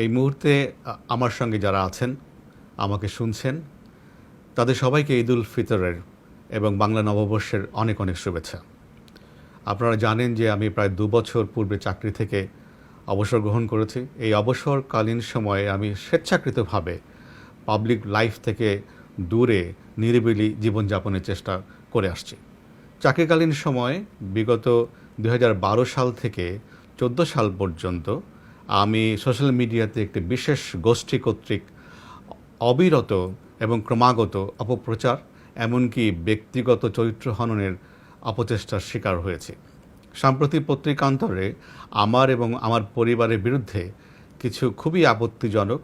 এই মুহূর্তে আমার সঙ্গে যারা আছেন, আমাকে শুনছেন, তাদের সবাইকে ঈদুল ফিতরের এবং বাংলা নববর্ষের অনেক অনেক শুভেচ্ছা। আপনারা জানেন যে আমি প্রায় 2 বছর পূর্বে চাকরি থেকে অবসর গ্রহণ করেছি। এই অবসরকালীন সময়ে আমি স্বেচ্ছাকৃতভাবে পাবলিক লাইফ থেকে দূরে নিরিবিলি জীবনযাপনের চেষ্টা করে আসছি। চাকরিকালীন সময়ে বিগত 2012 সাল থেকে 14 সাল পর্যন্ত আমি সোশ্যাল মিডিয়াতে একটি বিশেষ গোষ্ঠী কর্তৃক অবিরত এবং ক্রমাগত অপপ্রচার এমনকি ব্যক্তিগত চরিত্র হননের অপচেষ্টার শিকার হয়েছি। সাম্প্রতিক পত্রিকান্তরে আমার এবং আমার পরিবারের বিরুদ্ধে কিছু খুবই আপত্তিজনক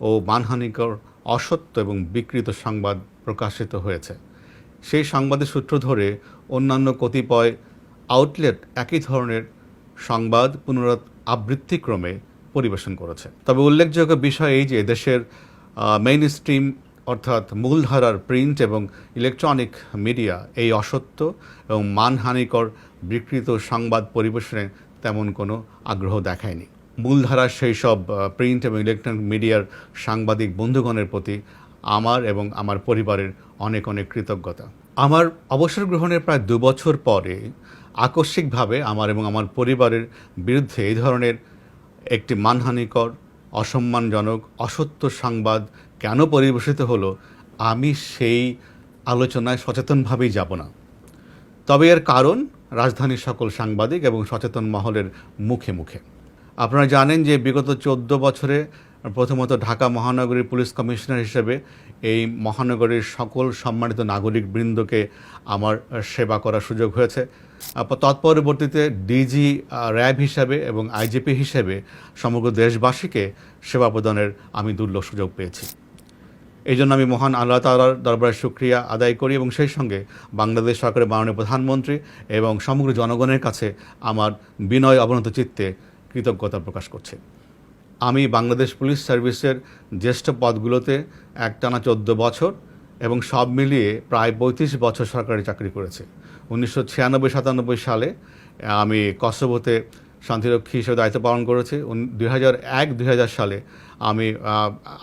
ও মানহানিকর অসত্য এবং বিকৃত সংবাদ প্রকাশিত হয়েছে। সেই সংবাদের সূত্র ধরে অন্যান্য কতিপয় আউটলেট একই ধরনের সংবাদ পুনরাবৃত্তিক্রমে পরিবেশন করেছে। তবে উল্লেখযোগ্য বিষয় এই যে দেশের মেইন স্ট্রিম অর্থাৎ মূলধারার প্রিন্ট এবং ইলেকট্রনিক মিডিয়া এই অসত্য এবং মানহানিকর বিকৃত সংবাদ পরিবেশনে তেমন কোনো আগ্রহ দেখায়নি। মূলধারার সেই সব প্রিন্ট এবং ইলেকট্রনিক মিডিয়ার সাংবাদিক বন্ধুগণের প্রতি আমার এবং আমার পরিবারের অনেক অনেক কৃতজ্ঞতা। আমার অবসর গ্রহণের প্রায় 2 বছর পরে আকস্মিকভাবে আমার এবং আমার পরিবারের বিরুদ্ধে এই ধরনের একটি মানহানিকর, অসম্মানজনক, অসত্য সংবাদ কেন পরিবেশিত হলো, আমি সেই আলোচনায় সচেতনভাবেই যাব না। তবে এর কারণ রাজধানীর সকল সাংবাদিক এবং সচেতন মহলের মুখে মুখে। আপনারা জানেন যে বিগত 14 বছরে প্রথমত ঢাকা মহানগরীর পুলিশ কমিশনার হিসেবে এই মহানগরীর সকল সম্মানিত নাগরিকবৃন্দকে আমার সেবা করার সুযোগ হয়েছে। তৎপরবর্তীতে ডিজি র্যাব হিসাবে এবং আইজিপি হিসেবে সমগ্র দেশবাসীকে সেবা প্রদানের আমি দুর্লভ সুযোগ পেয়েছি। এই জন্য আমি মহান আল্লাহ তাআলার দরবারে শুকরিয়া আদায় করি এবং সেই সঙ্গে বাংলাদেশ সরকারের মাননীয় প্রধানমন্ত্রী এবং সমগ্র জনগণের কাছে আমার বিনয় অবনত চিত্তে কৃতজ্ঞতা প্রকাশ করছি। আমি বাংলাদেশ পুলিশ সার্ভিসের জ্যেষ্ঠ পদগুলোতে একটানা 14 বছর এবং সব মিলিয়ে প্রায় 35 বছর সরকারি চাকরি করেছি। 1996-97 সালে আমি কসোভোতে শান্তিরক্ষী হিসেবে দায়িত্ব পালন করেছি। 2001-2000 সালে আমি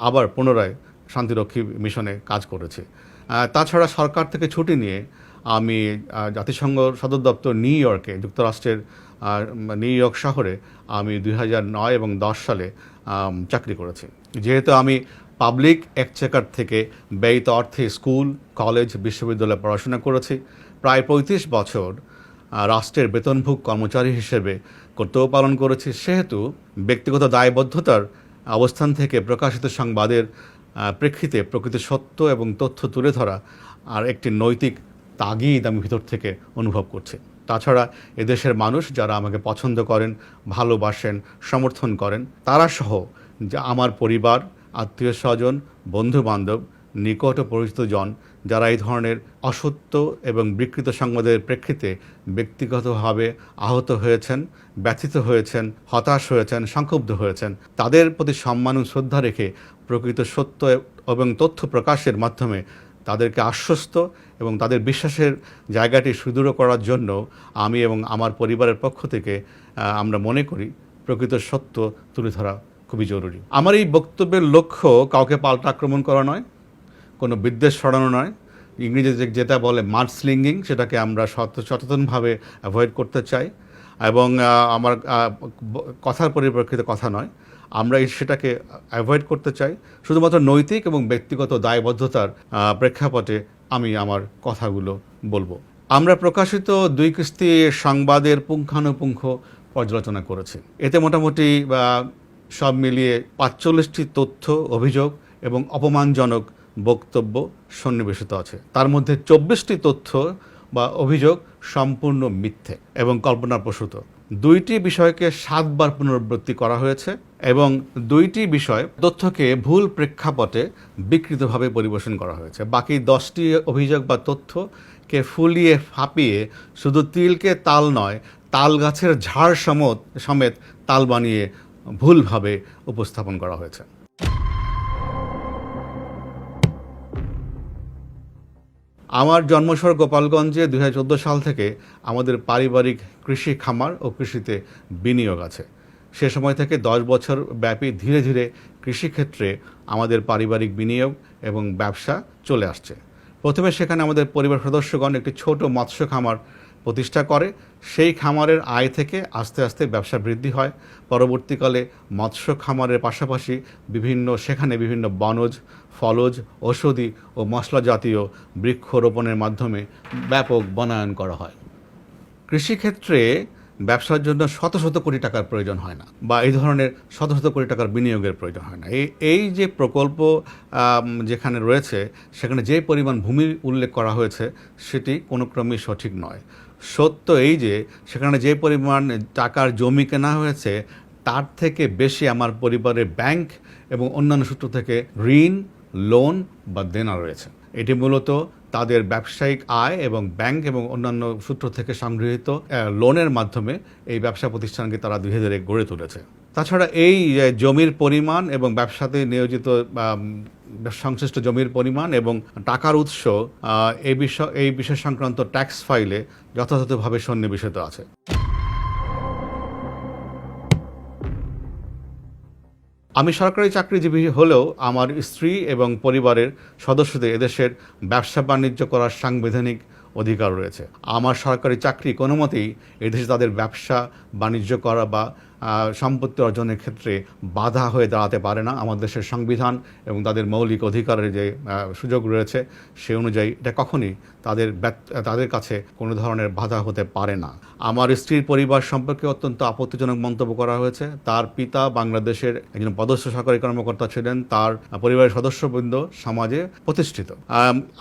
আবার পুনরায় শান্তিরক্ষী মিশনে কাজ করেছি। তাছাড়া সরকার থেকে ছুটি নিয়ে আমি জাতিসংঘ সদর দপ্তর নিউ ইয়র্কে, যুক্তরাষ্ট্রের নিউ ইয়র্ক শহরে আমি 2009 এবং 10 সালে চাকরি করেছি। যেহেতু আমি পাবলিক এক্সচেকার থেকে ব্যয়িত অর্থে স্কুল, কলেজ, বিশ্ববিদ্যালয়ে পড়াশোনা করেছি, প্রায় 35 বছর রাষ্ট্রের বেতনভোগ কর্মচারী হিসেবে কর্তব্য পালন করেছি, সেহেতু ব্যক্তিগত দায়বদ্ধতার অবস্থান থেকে প্রকাশিত সংবাদের প্রেক্ষিতে প্রকৃত সত্য এবং তথ্য তুলে ধরা আর একটি নৈতিক তাগিদ আমি ভিতর থেকে অনুভব করছি। তাছাড়া এদেশের মানুষ যারা আমাকে পছন্দ করেন, ভালোবাসেন, সমর্থন করেন, তারা সহ যা আমার পরিবার, আত্মীয় স্বজন, বন্ধুবান্ধব, নিকট ও পরিচিত জন যারা এই ধরনের অসত্য এবং বিকৃত সংবাদের প্রেক্ষিতে ব্যক্তিগতভাবে আহত হয়েছেন, ব্যথিত হয়েছেন, হতাশ হয়েছেন, সংক্ষুব্ধ হয়েছেন, তাদের প্রতি সম্মান ও শ্রদ্ধা রেখে প্রকৃত সত্য এবং তথ্য প্রকাশের মাধ্যমে তাদেরকে আশ্বস্ত এবং তাদের বিশ্বাসের জায়গাটি সুদৃঢ় করার জন্য আমি এবং আমার পরিবারের পক্ষ থেকে আমরা মনে করি প্রকৃত সত্য তুলে ধরা খুবই জরুরি। আমার এই বক্তব্যের লক্ষ্য কাউকে পাল্টা আক্রমণ করা নয়, কোনো বিদ্বেষ ছড়ানো নয়। ইংরেজিতে যেটা বলে মাডস্লিঙ্গিং, সেটাকে আমরা সচেতনভাবে অ্যাভয়েড করতে চাই এবং আমার কথার পরিপ্রেক্ষিতে কথা নয়, আমরা সেটাকে অ্যাভয়েড করতে চাই। শুধুমাত্র নৈতিক এবং ব্যক্তিগত দায়বদ্ধতার প্রেক্ষাপটে আমি আমার কথাগুলো বলবো। আমরা প্রকাশিত 2 কিস্তি সংবাদের পুঙ্খানুপুঙ্খ পর্যালোচনা করেছি। এতে মোটামুটি সব মিলিয়ে 45টি তথ্য, অভিযোগ এবং অপমানজনক বক্তব্য সন্নিবেশিত আছে। তার মধ্যে 24টি তথ্য বা অভিযোগ সম্পূর্ণ মিথ্যে এবং কল্পনাপ্রসূত। 2টি বিষয়কে 7 বার পুনরাবৃত্তি করা হয়েছে এবং 2টি বিষয় তথ্যকে ভুল প্রেক্ষাপটে বিকৃতভাবে পরিবেশন করা হয়েছে। বাকি 10টি অভিযোগ বা তথ্যকে ফুলিয়ে ফাঁপিয়ে শুধু তিলকে তাল নয়, তাল গাছের ঝাড় সমেত তাল বানিয়ে ভুলভাবে উপস্থাপন করা হয়েছে। আমার জন্মশহর গোপালগঞ্জে 2014 সাল থেকে আমাদের পারিবারিক কৃষি খামার ও কৃষিতে বিনিয়োগ আছে। সে সময় থেকে 10 বছর ব্যাপী ধীরে ধীরে কৃষিক্ষেত্রে আমাদের পারিবারিক বিনিয়োগ এবং ব্যবসা চলে আসছে। প্রথমে সেখানে আমাদের পরিবার সদস্যগণ একটি ছোট মৎস্য খামার প্রতিষ্ঠা করে। সেই খামারের আয় থেকে আস্তে আস্তে ব্যবসা বৃদ্ধি হয়। পরবর্তীকালে মৎস্য খামারের পাশাপাশি সেখানে বিভিন্ন বনজ, ফলজ, ঔষধি ও মশলা জাতীয় বৃক্ষরোপণের মাধ্যমে ব্যাপক বনায়ন করা হয়। কৃষিক্ষেত্রে ব্যবসার জন্য শত শত কোটি টাকার প্রয়োজন হয় না, বা এই ধরনের শত শত কোটি টাকার বিনিয়োগের প্রয়োজন হয় না। এই যে প্রকল্প যেখানে রয়েছে, সেখানে যে পরিমাণ ভূমি উল্লেখ করা হয়েছে সেটি কোনো ক্রমেই সঠিক নয়। সত্য এই যে সেখানে যে পরিমাণ টাকার জমি কেনা হয়েছে, তার থেকে বেশি আমার পরিবারের ব্যাংক এবং অন্যান্য সূত্র থেকে ঋণ, লোন বা দেনা রয়েছে। এটি মূলত তাদের ব্যবসায়িক আয় এবং ব্যাংক এবং অন্যান্য সূত্র থেকে সংগৃহীত লোনের মাধ্যমে এই ব্যবসা প্রতিষ্ঠানকে তারা ধীরে ধীরে গড়ে তুলেছে। তাছাড়া এই জমির পরিমাণ এবং ব্যবসাতে নিয়োজিত সংশ্লিষ্ট জমির পরিমাণ এবং টাকার উৎস এই বিষয় সংক্রান্ত ট্যাক্স ফাইলে যথাযথভাবে সন্নিবেশিত আছে। আমি সরকারি চাকরিজীবী হলেও আমার স্ত্রী এবং পরিবারের সদস্যদের এদেশের ব্যবসা বাণিজ্য করার সাংবিধানিক অধিকার রয়েছে। আমার সরকারি চাকরি কোনো মতেই এদেশে তাদের ব্যবসা বাণিজ্য করা বা সম্পত্তি অর্জনের ক্ষেত্রে বাধা হয়ে দাঁড়াতে পারে না। আমাদের দেশের সংবিধান এবং তাদের মৌলিক অধিকারের যে সুযোগ রয়েছে, সে অনুযায়ী এটা কখনই তাদের কাছে কোনো ধরনের বাধা হতে পারে না। আমার স্ত্রীর পরিবার সম্পর্কে অত্যন্ত আপত্তিজনক মন্তব্য করা হয়েছে। তার পিতা বাংলাদেশের একজন পদস্থ সরকারি কর্মকর্তা ছিলেন, তার পরিবারের সদস্যবৃন্দ সমাজে প্রতিষ্ঠিত।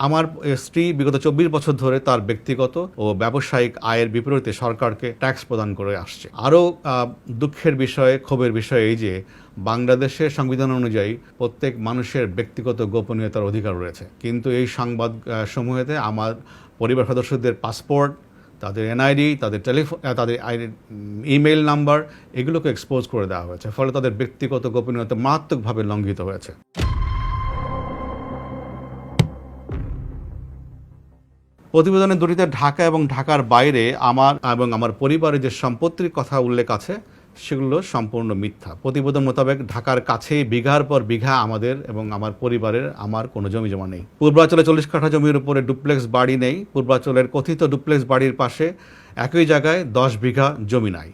আমার স্ত্রী বিগত 24 বছর ধরে তার ব্যক্তিগত ও ব্যবসায়িক আয়ের বিপরীতে সরকারকে ট্যাক্স প্রদান করে আসছে। আরও দুঃখের বিষয়, ক্ষোভের বিষয় এই যে বাংলাদেশের সংবিধান অনুযায়ী প্রত্যেক মানুষের ব্যক্তিগত গোপনীয়তার অধিকার রয়েছে, কিন্তু এই সংবাদ সমূহেতে আমার পরিবার সদস্যদের পাসপোর্ট, তাদের এনআইডি, তাদের ইমেইল নাম্বার এগুলোকে এক্সপোজ করে দেওয়া হয়েছে। ফলে তাদের ব্যক্তিগত গোপনীয়তা মারাত্মকভাবে লঙ্ঘিত হয়েছে। প্রতিবেদনের দুটিতে ঢাকা এবং ঢাকার বাইরে আমার এবং আমার পরিবারের যে সম্পত্তির কথা উল্লেখ আছে, সেগুলো সম্পূর্ণ মিথ্যা। প্রতিবেদন মোতাবেক ঢাকার কাছেই বিঘার পর বিঘা আমাদের এবং আমার পরিবারের কোনো জমি জমা নেই। পূর্বাঞ্চলে 40 কাঠা জমির উপরে ডুপ্লেক্স বাড়ি নেই। পূর্বাঞ্চলের কথিত ডুপ্লেক্স বাড়ির পাশে একই জায়গায় 10 বিঘা জমি নাই।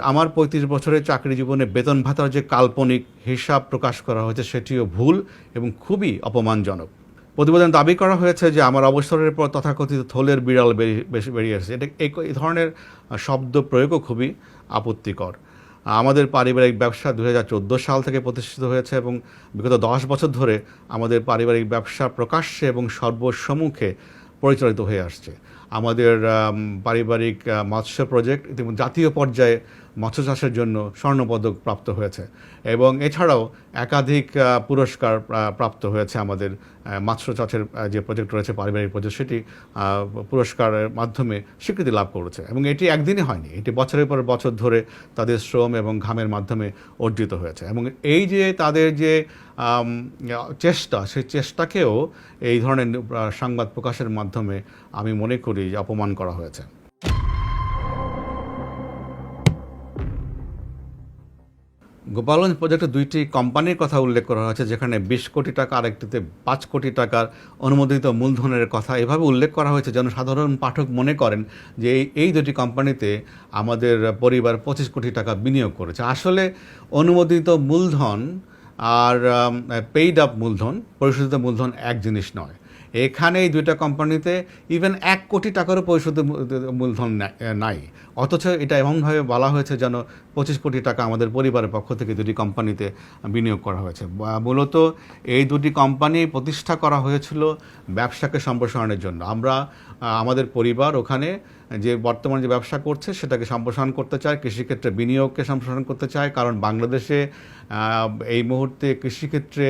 আমার 35 বছরের চাকরি জীবনে বেতন ভাতার যে কাল্পনিক হিসাব প্রকাশ করা হয়েছে, সেটিও ভুল এবং খুবই অপমানজনক। প্রতিবেদন দাবি করা হয়েছে যে আমার অবসরের পর তথাকথিত থলের বিড়াল বেরিয়ে এসেছে। এই ধরনের শব্দ প্রয়োগও খুবই আপত্তিকর। আমাদের পারিবারিক ব্যবসা 2014 সাল থেকে প্রতিষ্ঠিত হয়েছে এবং বিগত 10 বছর ধরে আমাদের পারিবারিক ব্যবসা প্রকাশ্যে এবং সর্বসম্মুখে পরিচালিত হয়ে আসছে। আমাদের পারিবারিক মৎস্য প্রজেক্ট ইতিমধ্যে জাতীয় পর্যায়ে মৎস্য চাষের জন্য স্বর্ণপদক প্রাপ্ত হয়েছে এবং এছাড়াও একাধিক পুরস্কার প্রাপ্ত হয়েছে। আমাদের মৎস্য চাষের যে প্রজেক্ট রয়েছে, পারিবারিক প্রজেক্ট, সেটি পুরস্কারের মাধ্যমে স্বীকৃতি লাভ করেছে এবং এটি একদিনে হয়নি, এটি বছরের পর বছর ধরে তাদের শ্রম এবং ঘামের মাধ্যমে অর্জিত হয়েছে। এবং এই যে তাদের যে চেষ্টা, সেই চেষ্টাকেও এই ধরনের সংবাদ প্রকাশের মাধ্যমে আমি মনে করি যে অপমান করা হয়েছে। গোপালগঞ্জ প্রজেক্টে 2টি কোম্পানির কথা উল্লেখ করা হয়েছে, যেখানে 20 কোটি টাকা, আরেকটিতে 5 কোটি টাকার অনুমোদিত মূলধনের কথা এভাবে উল্লেখ করা হয়েছে যেন সাধারণ পাঠক মনে করেন যে এই 2টি কোম্পানিতে আমাদের পরিবার 25 কোটি টাকা বিনিয়োগ করেছে। আসলে অনুমোদিত মূলধন আর পেইড আপ মূলধন, পরিশোধিত মূলধন এক জিনিস নয়। এখানে এই 2টা কোম্পানিতে ইভেন 1 কোটি টাকারও পরিশোধিত মূলধন নাই, অথচ এটা এমনভাবে বলা হয়েছে যেন 25 কোটি টাকা আমাদের পরিবারের পক্ষ থেকে 2টি কোম্পানিতে বিনিয়োগ করা হয়েছে। মূলত এই 2টি কোম্পানি প্রতিষ্ঠা করা হয়েছিল ব্যবসাকে সম্প্রসারণের জন্য। আমাদের পরিবার ওখানে যে বর্তমানে যে ব্যবসা করছে সেটাকে সম্প্রসারণ করতে চায়, কৃষিক্ষেত্রে বিনিয়োগকে সম্প্রসারণ করতে চায়, কারণ বাংলাদেশে এই মুহূর্তে কৃষিক্ষেত্রে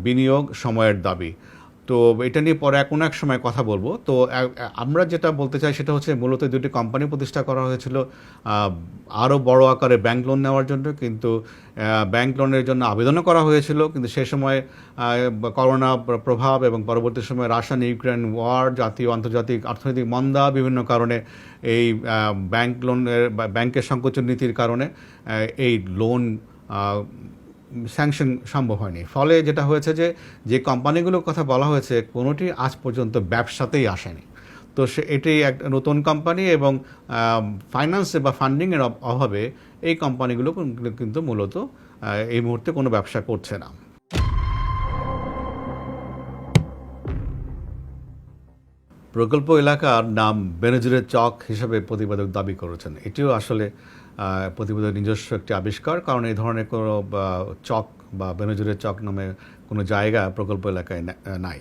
বিনিয়োগ সময়ের দাবি। তো এটা নিয়ে পরে কোনো এক সময় কথা বলবো। তো আমরা যেটা বলতে চাই সেটা হচ্ছে মূলত দুটি কোম্পানি প্রতিষ্ঠা করা হয়েছিল আরও বড় আকারে ব্যাংক লোন নেওয়ার জন্য, কিন্তু ব্যাংক লোনের জন্য আবেদনও করা হয়েছিল, কিন্তু সে সময় করোনা প্রভাব এবং পরবর্তী সময়ে রাশিয়ান ইউক্রেন ওয়ার, জাতীয় আন্তর্জাতিক অর্থনৈতিক মন্দা, বিভিন্ন কারণে এই ব্যাংক লোনের ব্যাংকের সংকোচন নীতির কারণে এই লোন স্যাংশন সম্ভব হয়নি। ফলে যেটা হয়েছে যে কোম্পানিগুলোর কথা বলা হয়েছে কোনোটি আজ পর্যন্ত ব্যবসাতেই আসেনি। তো এটি এক নতুন কোম্পানি এবং ফাইন্যান্সে বা ফান্ডিংয়ের অভাবে এই কোম্পানিগুলো কিন্তু মূলত এই মুহূর্তে কোনো ব্যবসা করছে না। প্রকল্প এলাকার নাম বেনজিরের চক হিসেবে প্রতিবেদক দাবি করেছেন। এটিও আসলে প্রতিবেদক নিজস্ব একটি আবিষ্কার, কারণ এই ধরনের কোনো চক বা বেনজিরের চক নামে কোনো জায়গা প্রকল্প এলাকায় নাই।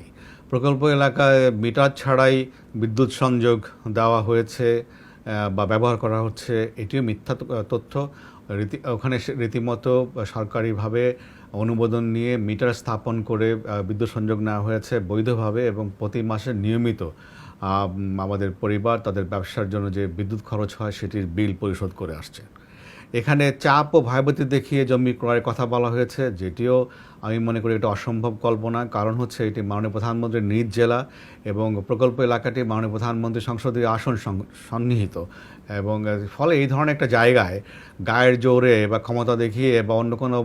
প্রকল্প এলাকায় মিটার ছাড়াই বিদ্যুৎ সংযোগ দেওয়া হয়েছে বা ব্যবহার করা হচ্ছে, এটিও মিথ্যা তথ্য। ওখানে রীতিমতো সরকারিভাবে অনুমোদন নিয়ে মিটার স্থাপন করে বিদ্যুৎ সংযোগ নেওয়া হয়েছে বৈধভাবে, এবং প্রতি মাসে নিয়মিত আমাদের পরিবার তাদের ব্যবসার জন্য যে বিদ্যুৎ খরচ হয় সেটির বিল পরিশোধ করে আসছে। এখানে চাপ ও ভয়ভীতি দেখিয়ে জমি ক্রয়ের কথা বলা হয়েছে, যেটিও আমি মনে করি এটা অসম্ভব কল্পনা। কারণ হচ্ছে এটি মাননীয় প্রধানমন্ত্রীর নিজ জেলা এবং প্রকল্প এলাকাটি মাননীয় প্রধানমন্ত্রী সংসদীয় আসন সন্নিহিত, এবং ফলে এই ধরনের একটা জায়গায় গায়ের জোরে বা ক্ষমতা দেখিয়ে বা অন্য কোনো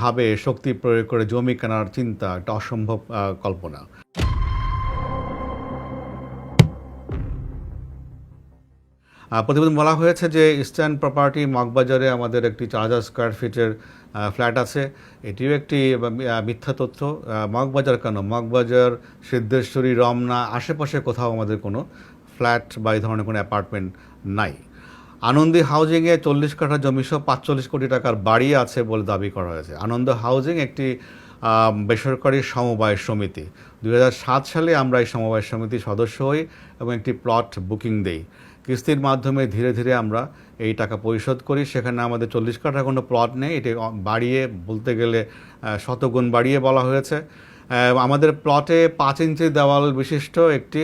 ভাবে শক্তি প্রয়োগ করে জমি কেনার চিন্তা একটা অসম্ভব কল্পনা। প্রতিবেদন বলা হয়েছে যে ইস্টার্ন প্রপার্টি মগবাজারে আমাদের একটি 4000 স্কোয়ার ফিটের ফ্ল্যাট আছে। এটিও একটি মিথ্যা তথ্য। মগবাজার কেন, মগবাজার, সিদ্ধেশ্বরী, রমনা আশেপাশে কোথাও আমাদের কোনো ফ্ল্যাট বা এই ধরনের কোনো অ্যাপার্টমেন্ট নাই। আনন্দী হাউজিংয়ে 40 কাঠা জমিসহ 45 কোটি টাকার বাড়ি আছে বলে দাবি করা হয়েছে। আনন্দ হাউজিং একটি বেসরকারি সমবায় সমিতি। 2007 সালে আমরা এই সমবায় সমিতির সদস্য হই এবং একটি প্লট বুকিং দেই। কিস্তির মাধ্যমে ধীরে ধীরে আমরা এই টাকা পরিশোধ করি। সেখানে আমাদের 40 কাঠা কোনো প্লট নেই, এটি বাড়িয়ে বলতে গেলে শতগুণ বাড়িয়ে বলা হয়েছে। আমাদের প্লটে 5 ইঞ্চি দেওয়াল বিশিষ্ট একটি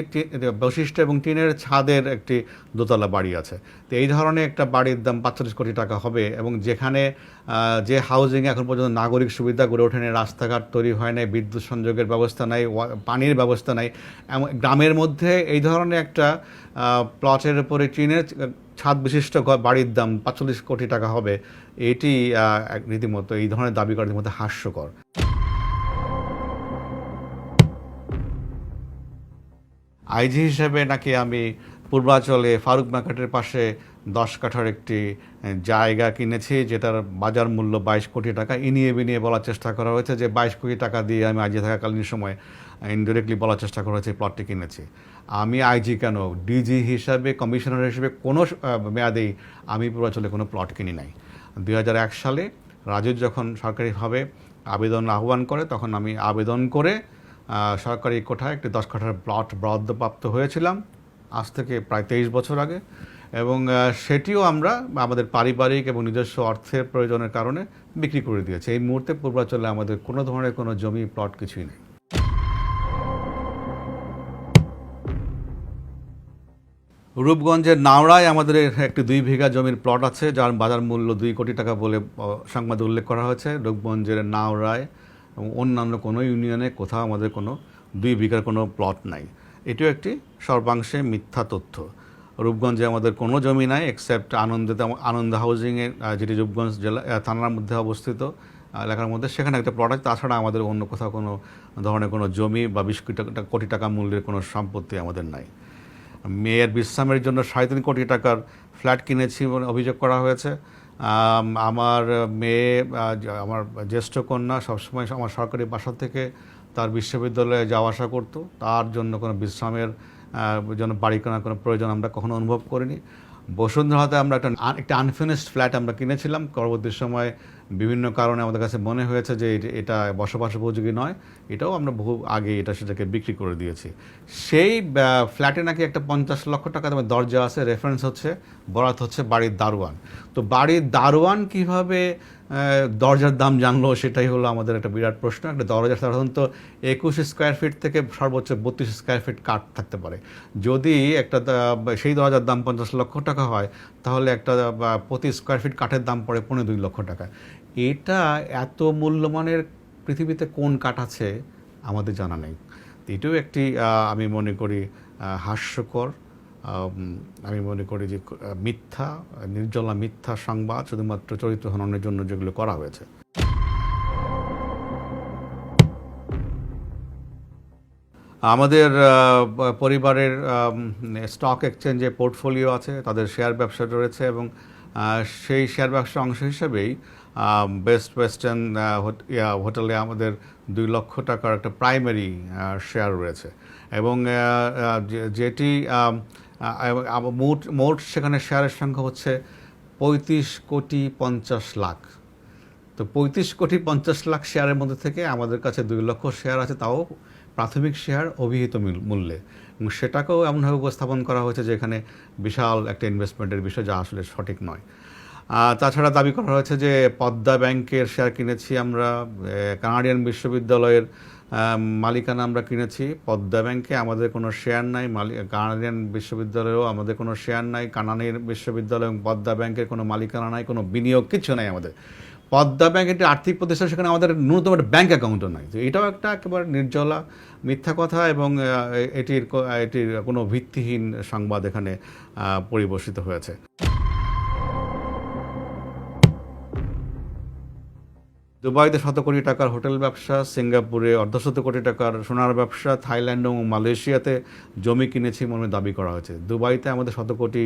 বৈশিষ্ট্য এবং টিনের ছাদের একটি দোতলা বাড়ি আছে। তো এই ধরনের একটা বাড়ির দাম 45 কোটি টাকা হবে, এবং যেখানে যে হাউজিংয়ে এখন পর্যন্ত নাগরিক সুবিধা গড়ে ওঠেনি, রাস্তাঘাট তৈরি হয় নাই, বিদ্যুৎ সংযোগের ব্যবস্থা নাই, পানির ব্যবস্থা নাই, গ্রামের মধ্যে এই ধরনের একটা প্লটের উপরে টিনের ছাদ বিশিষ্ট বাড়ির দাম 45 কোটি টাকা হবে, এটি রীতিমতো এই ধরনের দাবি করার রীতিমতো হাস্যকর। আইজি হিসেবে নাকি আমি পূর্বাঞ্চলে ফারুক মার্কেটের পাশে 10 কাঠার একটি জায়গা কিনেছি, যেটার বাজার মূল্য 22 কোটি টাকা। ইনিয়ে বিনিয়ে বলার চেষ্টা করা হয়েছে যে 22 কোটি টাকা দিয়ে আমি আইজি থাকাকালীন সময় ইনডিরেক্টলি বলার চেষ্টা করা হয়েছে প্লটটি কিনেছি। আমি আইজি কেন, ডিজি হিসাবে, কমিশনার হিসেবে কোনো মেয়াদেই আমি পূর্বাঞ্চলে কোনো প্লট কিনি নাই। 2001 সালে রাজু যখন সরকারিভাবে আবেদন আহ্বান করে, তখন আমি আবেদন করে সরকারি কোঠায় একটি 10 কাঠার প্লট বরাদ্দপ্রাপ্ত হয়েছিলাম, আজ থেকে প্রায় 23 বছর আগে, এবং সেটিও আমরা আমাদের পারিবারিক এবং নিজস্ব অর্থের প্রয়োজনের কারণে বিক্রি করে দিয়েছি। এই মুহূর্তে পূর্বাঞ্চলে আমাদের কোনো ধরনের কোনো জমি প্লট কিছুই নেই। রূপগঞ্জের নাওড়ায় আমাদের একটি 2 বিঘা জমির প্লট আছে, যার বাজার মূল্য 2 কোটি টাকা বলে সংবাদে উল্লেখ করা হয়েছে। রূপগঞ্জের নাওড়ায় এবং অন্যান্য কোনো ইউনিয়নে কোথাও আমাদের কোনো 2 বিঘার কোনো প্লট নাই। এটিও একটি সর্বাংশে মিথ্যা তথ্য। রূপগঞ্জে আমাদের কোনো জমি নাই এক্সেপ্ট আনন্দ হাউজিংয়ে, যেটি রূপগঞ্জ জেলা থানার মধ্যে অবস্থিত এলাকার মধ্যে, সেখানে একটা প্লট আছে। তাছাড়া আমাদের অন্য কোথাও কোনো ধরনের কোনো জমি বা 20 কোটি টাকা মূল্যের কোনো সম্পত্তি আমাদের নাই। মেয়ের বিশ্রামের জন্য 3.5 কোটি টাকার ফ্ল্যাট কিনেছি বলে অভিযোগ করা হয়েছে। আমার মেয়ে, আমার জ্যেষ্ঠ কন্যা সবসময় আমার সরকারি বাসা থেকে তার বিশ্ববিদ্যালয়ে যাওয়া আসা করতো, তার জন্য কোনো বিশ্রামের জন্য বাড়ি কেনার কোনো প্রয়োজন আমরা কখনো অনুভব করিনি। বসুন্ধরাতে আমরা একটা আনফিনিশড ফ্ল্যাট আমরা কিনেছিলাম, পরবর্তী সময় বিভিন্ন কারণে আমাদের কাছে মনে হয়েছে যে এটা বসবাস উপযোগী নয়, এটাও আমরা বহু আগে সেটাকে বিক্রি করে দিয়েছি। সেই ফ্ল্যাটে নাকি একটা 50 লক্ষ টাকা দামের দরজা আছে, রেফারেন্স হচ্ছে, বরাত হচ্ছে বাড়ির দারোয়ান। তো বাড়ির দারোয়ান কিভাবে দরজার দাম জানলো, সেটাই হলো আমাদের একটা বিরাট প্রশ্ন। একটা দরজা সাধারণত 21 স্কোয়ার ফিট থেকে সর্বোচ্চ 32 স্কোয়ার ফিট কাঠ থাকতে পারে। যদি একটা সেই দরজার দাম 50 লক্ষ টাকা হয়, তাহলে একটা প্রতি স্কোয়ার ফিট কাঠের দাম পড়ে 2.25 লক্ষ টাকা। এটা এত মূল্যমানের পৃথিবীতে কোন কাঠ আছে আমাদের জানা নেই। এটাও একটি আমি মনে করি হাস্যকর, আমি মনে করি যে মিথ্যা, নির্জলা মিথ্যা সংবাদ, শুধুমাত্র চরিত্র হননের জন্য যেগুলো করা হয়েছে। আমাদের পরিবারের স্টক এক্সচেঞ্জে পোর্টফোলিও আছে, তাদের শেয়ার ব্যবসা রয়েছে, এবং সেই শেয়ার ব্যবসার অংশ হিসেবেই বেস্ট ওয়েস্টার্ন হোটেলে আমাদের 2 লক্ষ টাকার একটা প্রাইমারি শেয়ার রয়েছে, এবং যেটি মোট সেখানে শেয়ারের সংখ্যা হচ্ছে 35 কোটি 50 লাখ। তো 35 কোটি 50 লাখ শেয়ারের মধ্যে থেকে আমাদের কাছে 2 লক্ষ শেয়ার আছে, তাও প্রাথমিক শেয়ার অভিহিত মূল্যে, এবং সেটাকেও এমনভাবে উপস্থাপন করা হয়েছে যে এখানে বিশাল একটা ইনভেস্টমেন্টের বিষয়, যা আসলে সঠিক নয়। তাছাড়া দাবি করা হয়েছে যে পদ্মা ব্যাংকের শেয়ার কিনেছি আমরা, কানাডিয়ান বিশ্ববিদ্যালয়ের মালিকানা আমরা কিনেছি। পদ্মা ব্যাংকে আমাদের কোনো শেয়ার নাই, কানাডিয়ান বিশ্ববিদ্যালয়েও আমাদের কোনো শেয়ার নাই, কানাডিয়ান বিশ্ববিদ্যালয় এবং পদ্মা ব্যাংকের কোনো মালিকানা নাই, কোনো বিনিয়োগ কিছু নাই আমাদের। পদ্মা ব্যাংক একটি আর্থিক প্রতিষ্ঠান, সেখানে আমাদের ন্যূনতম একটা ব্যাংক অ্যাকাউন্টও নাই। তো এটাও একটা একেবারে নির্জলা মিথ্যা কথা, এবং এটির কোনো ভিত্তিহীন সংবাদ এখানে পরিবেশিত হয়েছে। দুবাইতে 100 কোটি টাকার হোটেল ব্যবসা, সিঙ্গাপুরে 1.5 কোটি টাকার সোনার ব্যবসা, থাইল্যান্ড এবং মালয়েশিয়াতে জমি কিনেছি মনে দাবি করা হয়েছে। দুবাইতে আমাদের 100 কোটি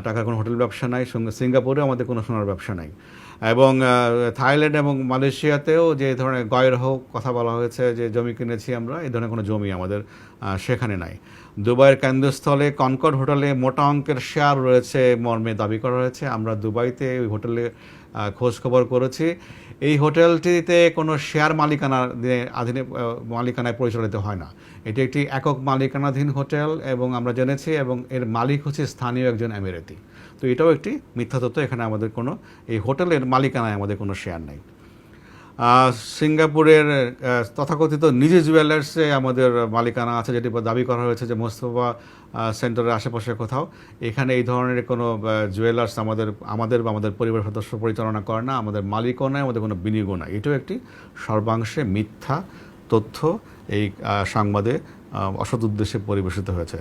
টাকার কোনো হোটেল ব্যবসা নাই, সিঙ্গাপুরে আমাদের কোনো সোনার ব্যবসা নাই, এবং থাইল্যান্ড এবং মালয়েশিয়াতেও যে ধরনের গয়রহ কথা বলা হয়েছে যে জমি কিনেছি আমরা, এই ধরনের কোনো জমি আমাদের সেখানে নাই। দুবাইয়ের কেন্দ্রস্থলে কনকর্ড হোটেলে মোটা অঙ্কের শেয়ার রয়েছে মর্মে দাবি করা হয়েছে। আমরা দুবাইতে ওই হোটেলে খোঁজ খবর করেছি। এই হোটেলটিতে কোনো শেয়ার মালিকানায় পরিচালিত হয় না। এটি একটি একক মালিকানাধীন হোটেল, এবং আমরা জেনেছি, এবং এর মালিক হচ্ছে স্থানীয় একজন আমিরাতি। তো এটাও একটি মিথ্যা তথ্য। এখানে আমাদের কোনো, এই হোটেলের মালিকানায় আমাদের কোনো শেয়ার নেই। সিঙ্গাপুরের তথাকথিত নিজে জুয়েলার্সে আমাদের মালিকানা আছে, যেটি দাবি করা হয়েছে যে মোস্তফা সেন্টারের আশেপাশে কোথাও। এখানে এই ধরনের কোনো জুয়েলার্স আমাদের বা আমাদের পরিবার সদস্য পরিচালনা করে না, আমাদের মালিকও নয়, আমাদের কোনো বিনিয়োগও নাই। এটাও একটি সর্বাংশে মিথ্যা তথ্য, এই সংবাদে অসৎ উদ্দেশ্যে পরিবেশিত হয়েছে।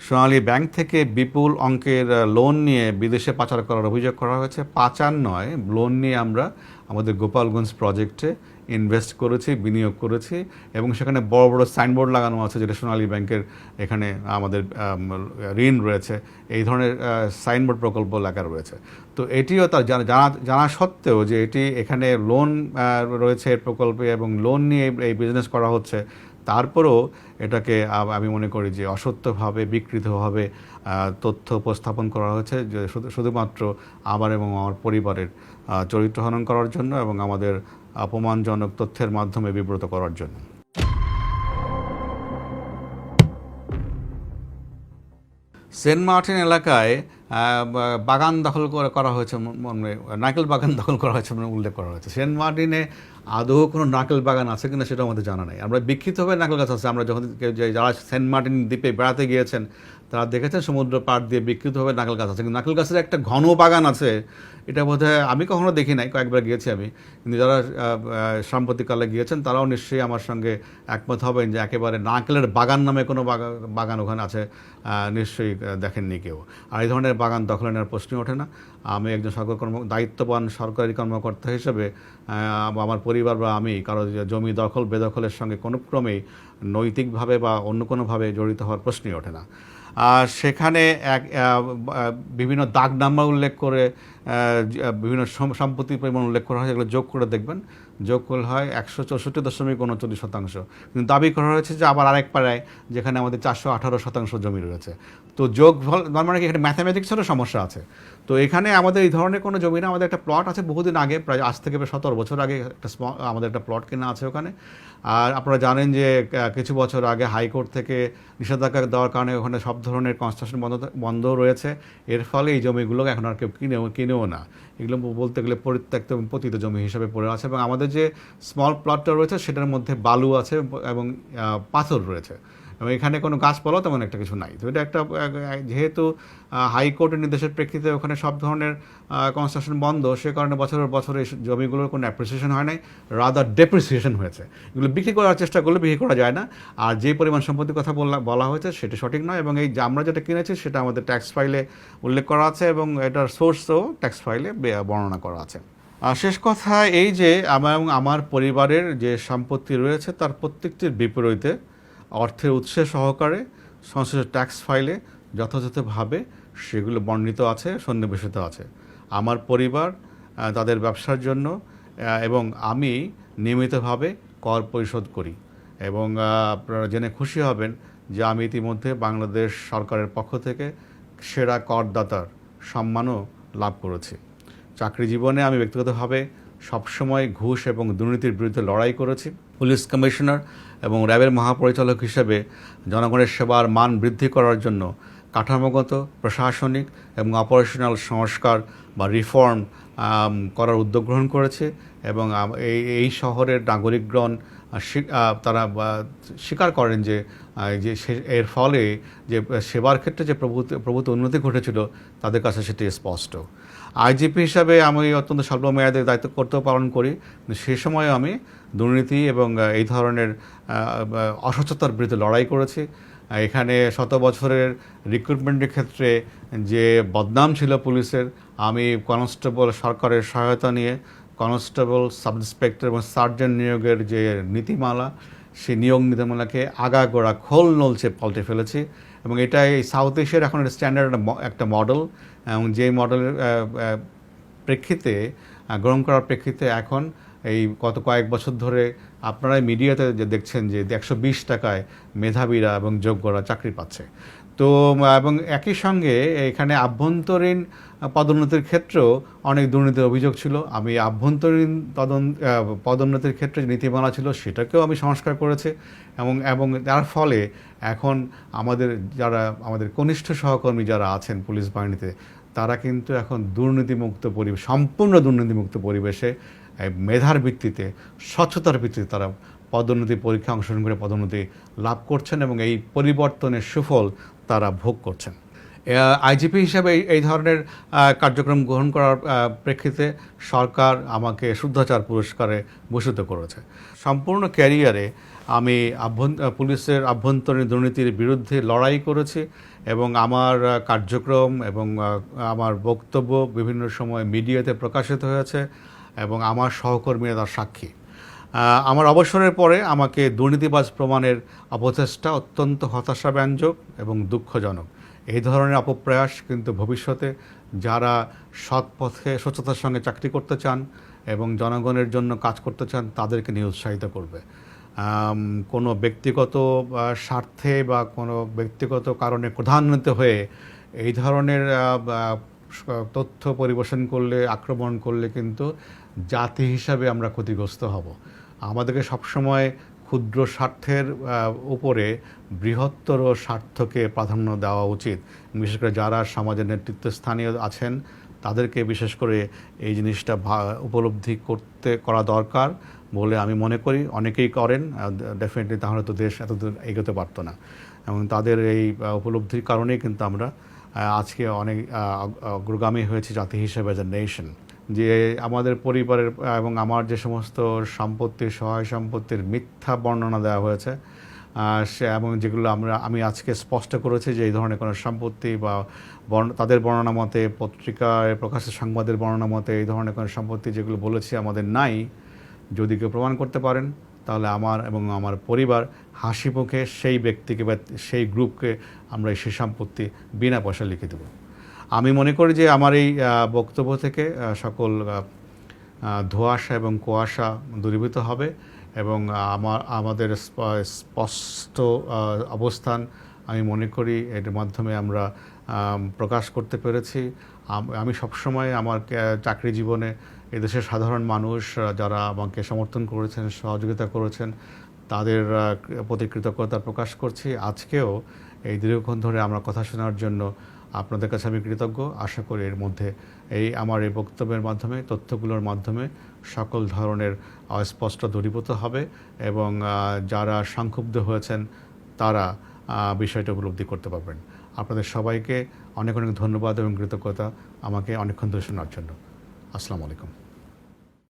সোনালী ব্যাংক থেকে বিপুল অঙ্কের লোন নিয়ে বিদেশে পাচার করার অভিযোগ করা হয়েছে। পাচার নয়, লোন নিয়ে আমরা আমাদের গোপালগঞ্জ প্রজেক্টে ইনভেস্ট করেছি, বিনিয়োগ করেছি, এবং সেখানে বড় বড় সাইনবোর্ড লাগানো আছে যেটা সোনালী ব্যাংকের এখানে আমাদের ঋণ রয়েছে, এই ধরনের সাইনবোর্ড প্রকল্প লেখা রয়েছে। তো এটিও তার জানা সত্ত্বেও যে এটি এখানে লোন রয়েছে এর প্রকল্পে, এবং লোন নিয়ে এই বিজনেস করা হচ্ছে, তারপরেও এটাকে আমি মনে করি যে অসত্যভাবে, বিকৃতভাবে তথ্য উপস্থাপন করা হয়েছে, যে শুধুমাত্র আমার এবং আমার পরিবারের চরিত্র হনন করার জন্য, এবং আমাদের অপমানজনক তথ্যের মাধ্যমে বিব্রত করার জন্য। সেন্ট মার্টিন এলাকায় বাগান দখল করা হয়েছে, নারকেল বাগান দখল করা হয়েছে উল্লেখ করা হয়েছে। সেন্ট মার্টিনে আদৌ কোনো নারকেল বাগান আছে কিনা সেটা আমাদের জানা নেই। আমরা বিক্ষিপ্তভাবে নারকেল গাছ আছে, আমরা যখন যারা সেন্ট মার্টিন দ্বীপে বেড়াতে গিয়েছেন তারা দেখেছেন সমুদ্র পাড় দিয়ে বিক্ষিপ্তভাবে নারকেল গাছ আছে, কিন্তু নারকেল গাছের একটা ঘন বাগান আছে, এটা বোধহয় আমি কখনো দেখি নাই, কয়েকবার গিয়েছি আমি, কিন্তু যারা সাম্প্রতিককালে গিয়েছেন তারাও নিশ্চয়ই আমার সঙ্গে একমত হবেন যে একেবারে নারকেলের বাগান নামে কোনো বাগান ওখানে আছে নিশ্চয়ই দেখেননি কেউ। আর এই ধরনের বাগান দখলে নেওয়ার প্রশ্নই ওঠে না। আমি একজন দায়িত্ববান সরকারি কর্মকর্তা হিসেবে আমার পরিবার বা আমি কারো জমি দখল বেদখলের সঙ্গে কোনো ক্রমেই নৈতিকভাবে বা অন্য কোনোভাবে জড়িত হওয়ার প্রশ্নই ওঠে না। সেখানে বিভিন্ন দাগ নাম্বার উল্লেখ করে বিভিন্ন সম্পত্তির পরিমাণ উল্লেখ করা হয়, এগুলো যোগ করে দেখবেন, যোগ করলে হয় 164.39%। কিন্তু দাবি করা হয়েছে যে আবার আরেক পাড়ায় যেখানে আমাদের 418% জমি রয়েছে। তো যোগ মানে কি এখানে ম্যাথামেটিক্সেরও সমস্যা আছে। তো এখানে আমাদের এই ধরনের কোনো জমি না, আমাদের একটা প্লট আছে বহুদিন আগে, প্রায় আজ থেকে প্রায় 17 বছর আগে একটা আমাদের একটা প্লট কেনা আছে ওখানে। আর আপনারা জানেন যে কিছু বছর আগে হাইকোর্ট থেকে নিষেধাজ্ঞা দেওয়ার কারণে ওখানে সব ধরনের কনস্ট্রাকশন বন্ধ রয়েছে। এর ফলে এই জমিগুলো এখন আর কেউ কিনেও না, এগুলো বলতে গেলে পরিত্যক্ত এবং পতিত জমি হিসাবে পড়ে আছে। এবং আমাদের যে স্মল প্লটটা রয়েছে সেটার মধ্যে বালু আছে এবং পাথর রয়েছে, এবং এখানে কোনো গাছপালাও তেমন একটা কিছু নাই। তো এটা একটা, যেহেতু হাইকোর্টের নির্দেশের প্রেক্ষিতে ওখানে সব ধরনের কনস্ট্রাকশন বন্ধ, সে কারণে বছরের বছর এই জমিগুলোর কোনো অ্যাপ্রিসিয়েশন হয় নাই, রাদার ডেপ্রিসিয়েশন হয়েছে। এগুলো বিক্রি করার চেষ্টা করলে বিক্রি করা যায় না। আর যে পরিমাণ সম্পত্তির কথা বলা হয়েছে সেটা সঠিক নয়, এবং এই যে আমরা যেটা কিনেছি সেটা আমাদের ট্যাক্স ফাইলে উল্লেখ করা আছে এবং এটার সোর্সও ট্যাক্স ফাইলে বর্ণনা করা আছে। শেষ কথা এই যে আমার পরিবারের যে সম্পত্তি রয়েছে তার প্রত্যেকটির বিপরীতে অর্থের উৎসে সহকারে সংশ্লিষ্ট ট্যাক্স ফাইলে যথাযথভাবে সেগুলো বর্ণিত আছে, সন্নিবেশিত আছে। আমার পরিবার তাদের ব্যবসার জন্য এবং আমি নিয়মিতভাবে কর পরিশোধ করি, এবং আপনারা জেনে খুশি হবেন যে আমি ইতিমধ্যে বাংলাদেশ সরকারের পক্ষ থেকে সেরা করদাতার সম্মানও লাভ করেছি। চাকরি জীবনে আমি ব্যক্তিগতভাবে সবসময় ঘুষ এবং দুর্নীতির বিরুদ্ধে লড়াই করেছি। পুলিশ কমিশনার এবং র্যাবের মহাপরিচালক হিসেবে জনগণের সেবার মান বৃদ্ধি করার জন্য কাঠামোগত, প্রশাসনিক এবং অপারেশনাল সংস্কার বা রিফর্ম করার উদ্যোগ গ্রহণ করেছে, এবং এই শহরের নাগরিকগণ তারা স্বীকার করেন যে এর ফলে যে সেবার ক্ষেত্রে যে প্রভূত উন্নতি ঘটেছিল তাদের কাছে সেটি স্পষ্ট। আইজিপি হিসাবে আমি অত্যন্ত স্বল্পমেয়াদে দায়িত্ব কর্তব্য পালন করি, সে সময় আমি দুর্নীতি এবং এই ধরনের অস্বচ্ছতার বিরুদ্ধে লড়াই করেছি। এখানে 100 বছরের রিক্রুটমেন্টের ক্ষেত্রে যে বদনাম ছিল পুলিশের, আমি কনস্টেবল সরকারের সহায়তা নিয়ে কনস্টেবল, সাব ইন্সপেক্টর এবং সার্জেন্ট নিয়োগের যে নীতিমালা, সেই নিয়োগ নীতিমালাকে আগাগোড়া খোল নলচে পাল্টে ফেলেছি। এবং এটা এই সাউথ এশিয়ার এখন স্ট্যান্ডার্ড একটা মডেল, এবং যে মডেলের প্রেক্ষিতে গ্রহণ করার প্রেক্ষিতে এখন এই গত কয়েক বছর ধরে আপনারাই মিডিয়াতে যে দেখছেন যে 120 টাকায় মেধাবীরা এবং যোগ্যরা চাকরি পাচ্ছে। তো এবং একই সঙ্গে এখানে আভ্যন্তরীণ পদোন্নতির ক্ষেত্রেও অনেক দুর্নীতির অভিযোগ ছিল। আমি আভ্যন্তরীণ পদোন্নতির ক্ষেত্রে যে নীতিমালা ছিল সেটাকেও আমি সংস্কার করেছি, এবং তার ফলে এখন আমাদের কনিষ্ঠ সহকর্মী যারা আছেন পুলিশ বাহিনীতে, তারা কিন্তু এখন সম্পূর্ণ দুর্নীতিমুক্ত পরিবেশে মেধার ভিত্তিতে, স্বচ্ছতার ভিত্তিতে তারা পদোন্নতি পরীক্ষা অংশগ্রহণ করে পদোন্নতি লাভ করছেন, এবং এই পরিবর্তনের সুফল তারা ভোগ করছেন। আইজিপি হিসাবে এই ধরনের কার্যক্রম গ্রহণ করার প্রেক্ষিতে সরকার আমাকে শুদ্ধাচার পুরস্কারে ভূষিত করেছে। সম্পূর্ণ ক্যারিয়ারে আমি পুলিশের আভ্যন্তরীণ দুর্নীতির বিরুদ্ধে লড়াই করেছি, এবং আমার কার্যক্রম এবং আমার বক্তব্য বিভিন্ন সময় মিডিয়াতে প্রকাশিত হয়েছে, এবং আমার সহকর্মীরা তার সাক্ষী। আমার অবসরের পরে আমাকে দুর্নীতিবাজ প্রমাণের অপচেষ্টা অত্যন্ত হতাশাব্যঞ্জক এবং দুঃখজনক। এই ধরনের অপপ্রয়াস কিন্তু ভবিষ্যতে যারা সৎ পথে স্বচ্ছতার সঙ্গে চাকরি করতে চান এবং জনগণের জন্য কাজ করতে চান তাদেরকে নিরুৎসাহিত করবে। কোনো ব্যক্তিগত স্বার্থে বা কোনো ব্যক্তিগত কারণে প্রধান্বিত হয়ে এই ধরনের তথ্য পরিবেশন করলে, আক্রমণ করলে কিন্তু জাতি হিসাবে আমরা ক্ষতিগ্রস্ত হব। আমাদেরকে সবসময় ক্ষুদ্র স্বার্থের উপরে বৃহত্তর স্বার্থকে প্রাধান্য দেওয়া উচিত। বিশেষ করে যারা সমাজের নেতৃত্বস্থানীয় আছেন তাদেরকে বিশেষ করে এই জিনিসটা উপলব্ধি করা দরকার বলে আমি মনে করি। অনেকেই করেন, ডেফিনেটলি, তাহলে তো দেশ এতদূর এগোতে পারতো না। এবং তাদের এই উপলব্ধির কারণেই কিন্তু আমরা আজকে অনেক অগ্রগামী হয়েছি জাতি হিসেবে, অ্যাজ এ নেশন। যে আমাদের পরিবারের এবং আমার যে সমস্ত সহায় সম্পত্তির মিথ্যা বর্ণনা দেওয়া হয়েছে, এবং যেগুলো আমি আজকে স্পষ্ট করেছি যে এই ধরনের কোনো সম্পত্তি বা তাদের বর্ণনা মতে, পত্রিকায় প্রকাশের সংবাদের বর্ণনা মতে এই ধরনের কোনো সম্পত্তি যেগুলো বলেছি আমাদের নাই, যদি কেউ প্রমাণ করতে পারেন তাহলে আমার এবং আমার পরিবার হাসি মুখে সেই ব্যক্তিকে বা সেই গ্রুপকে আমরা সেই সম্পত্তি বিনা পয়সা লিখে দেব। আমি মনে করি যে আমার এই বক্তব্য থেকে সকল ধোঁয়াশা এবং কুয়াশা দূরীভূত হবে এবং আমাদের স্পষ্ট অবস্থান আমি মনে করি এর মাধ্যমে আমরা প্রকাশ করতে পেরেছি। আমি সবসময় আমার চাকরি জীবনে এদেশের সাধারণ মানুষ যারা আমাকে সমর্থন করেছেন, সহযোগিতা করেছেন, তাদের প্রতি কৃতজ্ঞতা প্রকাশ করছি। আজকেও এই দীর্ঘক্ষণ ধরে আমার কথা শোনার জন্য আপনাদের কাছে আমি কৃতজ্ঞ। আশা করি এর মধ্যে আমার এই বক্তব্যের মাধ্যমে, তথ্যগুলোর মাধ্যমে সকল ধরনের অস্পষ্ট দূরীভূত হবে এবং যারা সংক্ষুব্ধ হয়েছেন তারা বিষয়টা উপলব্ধি করতে পারবেন। আপনাদের সবাইকে অনেক অনেক ধন্যবাদ এবং কৃতজ্ঞতা আমাকে অনেকক্ষণ ধরে শোনার জন্য। আসসালামু আলাইকুম।